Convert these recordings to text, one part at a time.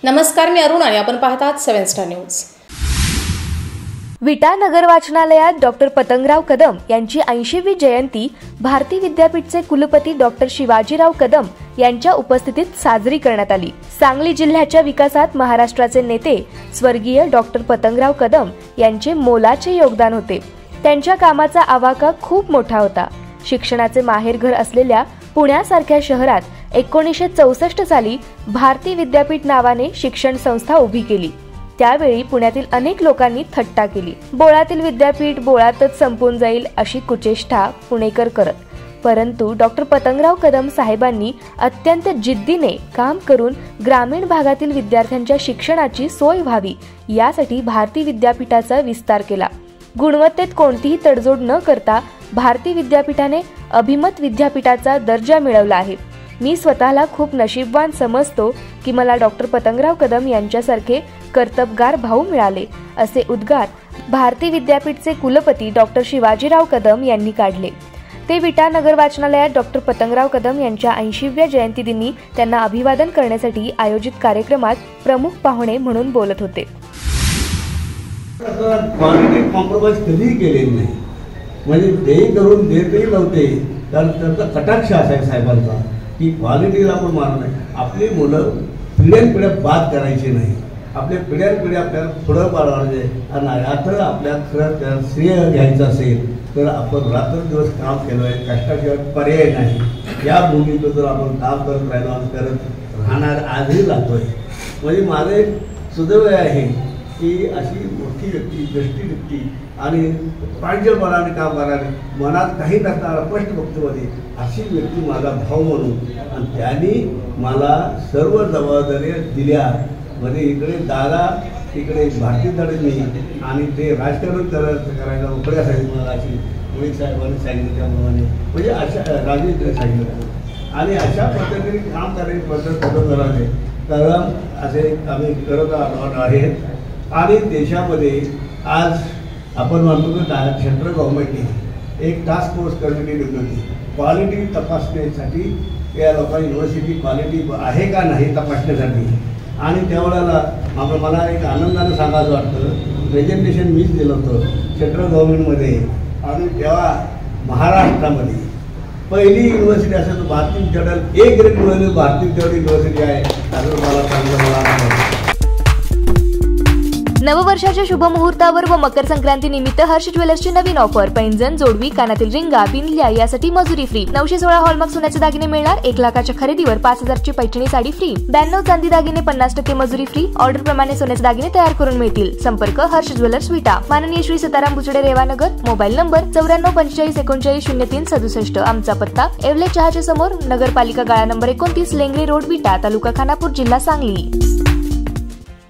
नमस्कार, मी अरुण आणि आपण पाहतात 7 स्टार न्यूज। विटा नगर वाचनालयात डॉक्टर पतंगराव कदम यांची 80वी जयंती भारती विद्यापीठचे कुलपती डॉक्टर शिवाजीराव कदम यांच्या उपस्थितीत साजरी करण्यात आली। सांगली जिल्ह्याच्या विकासात महाराष्ट्राचे नेते स्वर्गीय डॉक्टर पतंगराव कदम यांचे मोलाचे योगदान होते। त्यांच्या कामाचा आवाका खूप मोठा होता। शिक्षणाचे माहेरघर असलेल्या पुण्यासारख्या शहरात 1964 साली भारती विद्यापीठ नावाने शिक्षण संस्था उभी केली। त्यावेळी पुण्यातील अनेक लोकांनी थट्टा केली। बोळातील विद्यापीठ बोळातच संपून जाईल अशी कुचेष्टा पुणेकर करत, परंतु डॉक्टर पतंगराव कदम साहेबांनी अत्यंत जिद्दीने काम करून ग्रामीण भागातील विद्यार्थ्यांच्या शिक्षणाची सोय व्हावी यासाठी भारती विद्यापीठाचा विस्तार केला। गुणवत्तेत कोणतीही तडजोड न करता भारती विद्यापीठाने अभिमत विद्यापीठाचा दर्जा मिळवला आहे। मी स्वतःला खूप नशीबवान समजतो की मला डॉक्टर पतंगराव कदम यांच्यासारखे कर्तबगार भाऊ मिळाले, असे उद्गार भारती विद्यापीठचे कुलपती डॉक्टर शिवाजीराव कदम यांनी काढले। ते विटा नगर वाचनालयात डॉक्टर पतंगराव कदम यांच्या 80व्या जयंतीदिनी त्यांना अभिवादन करण्यासाठी आयोजित कार्यक्रमात प्रमुख पाहुणे म्हणून बोलत होते। क्वालिटी कॉम्प्रोमाइज कधीही केलेली नाही, म्हणजे तेही करून देतही नव्हते। कारण त्यांचा कटाक्ष असायचा साहेबांचा की क्वालिटीला आपण मारू नये। आपली मुलं पिढ्यानपिढ्या बाद करायची नाही, आपल्या पिढ्यानपिढ्या आपल्याला पुढं वाढवायचे आणि यातच आपल्या खरं श्रेय घ्यायचं असेल तर आपण रात्रदिवस काम केलं आहे, कष्टाशिवाय पर्याय नाही। या भूमीतून जर आपण काम करत राहिलो आणि करत राहणार आजही राहतोय। म्हणजे माझं एक सुदैव आहे की अशी मोठी व्यक्ती, दृष्टी व्यक्ती आणि प्रांजळपणाने काम करणारे, मनात काही नसणारा स्पष्ट वक्तव्य अशी व्यक्ती माझा भाऊ म्हणून आणि त्यांनी मला सर्व जबाबदाऱ्या दिल्या। म्हणजे इकडे दादा, इकडे भारतीकडे मी आणि ते राजकारण करायला उकड्या सांगितलं मला, अशी मुळीक साहेबांनी सांगितलं त्याप्रमाणे, म्हणजे अशा राजेंद्र सांगितलं आणि अशा पद्धतीने काम करायची पद्धत बदल झाले कारण असे आम्ही करत आलो आहेत। आणि देशामध्ये आज आपण म्हणतो की सेंट्रल गव्हर्नमेंटने एक टास्क फोर्स कमिटी नेमली होती क्वालिटी तपासण्यासाठी, या लोकांनी युनिव्हर्सिटी क्वालिटी आहे का नाही तपासण्यासाठी। आणि त्यावेळेला मला एक आनंदाने सांगायचं वाटतं, प्रेझेंटेशन मीच दिलं होतं सेंट्रल गव्हर्नमेंटमध्ये आणि तेव्हा महाराष्ट्रामध्ये पहिली युनिव्हर्सिटी असेल तर भारती विद्यापीठ A ग्रेड मिळाली, भारती विद्यापीठ युनिव्हर्सिटी आहे असं मला सांगितलं। नववर्षाच्या शुभ मुहूर्तावर व मकर संक्रांती निमित्त हर्ष ज्वेलर्सची नवीन ऑफर, पैंजण, जोडवी, कानातील रिंगा, बिंदल्या यासाठी मजुरी फ्री। 916 हॉलमार्क सोन्याचे दागिने मिळणार। 1 लाखाच्या खरेदीवर 5000 ची पैठणी साडी फ्री। 92 चांदी दागिने 50% मजुरी फ्री। ऑर्डर प्रमाणे सोन्याचे दागिने तयार करून मिळतील। संपर्क हर्ष ज्वेलर्स विटा, माननीय श्री सीताराम बुचडे, रेवानगर। Mobile number 9445396767। आमचा पत्ता एवले चहाच्या समोर, नगरपालिका गाळा नंबर 29, लेंगरे रोड, विटा, तालुका खानापूर, जिल्हा सांगली।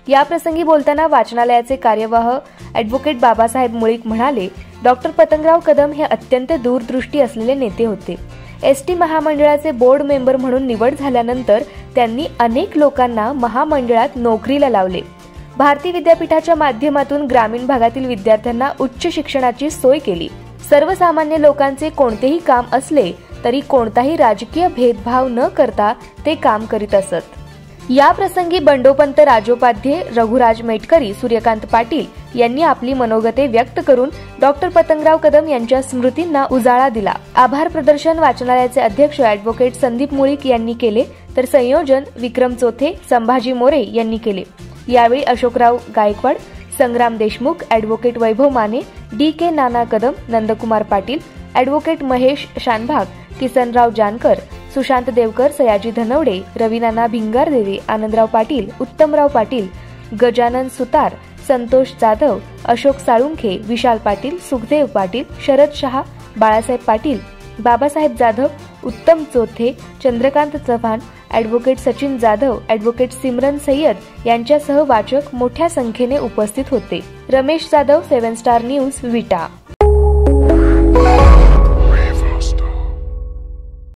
या प्रसंगी बोलताना वाचनालयाचे कार्यवाह ॲडव्होकेट बाबासाहेब मुळीक म्हणाले, डॉक्टर पतंगराव कदम हे अत्यंत दूरदृष्टी असलेले नेते होते। एसटी महामंडळाचे बोर्ड मेंबर म्हणून निवड झाल्यानंतर त्यांनी अनेक लोकांना महामंडळात नोकरीला लावले। भारती विद्यापीठाच्या माध्यमातून ग्रामीण भागातील विद्यार्थ्यांना उच्च शिक्षणाची सोय केली। सर्वसामान्य लोकांचे कोणतेही काम असले तरी कोणताही राजकीय भेदभाव न करता ते काम करीत असत। या प्रसंगी बंडोपंत राजोपाध्ये, रघुराज मेटकरी, सूर्यकांत पाटील यांनी आपली मनोगते व्यक्त करून डॉक्टर पतंगराव कदम यांच्या स्मृतींना उजाळा दिला। आभार प्रदर्शन वाचनालयाचे अध्यक्ष ॲडव्होकेट संदीप मुळीक यांनी केले, तर संयोजन विक्रम चोथे, संभाजी मोरे यांनी केले। यावेळी अशोकराव गायकवाड, संग्राम देशमुख, ॲडव्होकेट वैभव माने, DK नाना कदम, नंदकुमार पाटील, ॲडव्होकेट महेश शानभाग, किसनराव जानकर, सुशांत देवकर, सयाजी धनवडे, रविनाना भिंगारदेवी, आनंदराव पाटील, उत्तमराव पाटील, गजानन सुतार, संतोष जाधव, अशोक साळुंखे, विशाल पाटील, सुखदेव पाटील, शरद शहा, बाळासाहेब पाटील, बाबासाहेब जाधव, उत्तम चोथे, चंद्रकांत चव्हाण, ॲडव्होकेट सचिन जाधव, ॲडव्होकेट सिमरन सय्यद यांच्यासह वाचक मोठ्या संख्येने उपस्थित होते। रमेश जाधव, 7 स्टार न्यूज, विटा।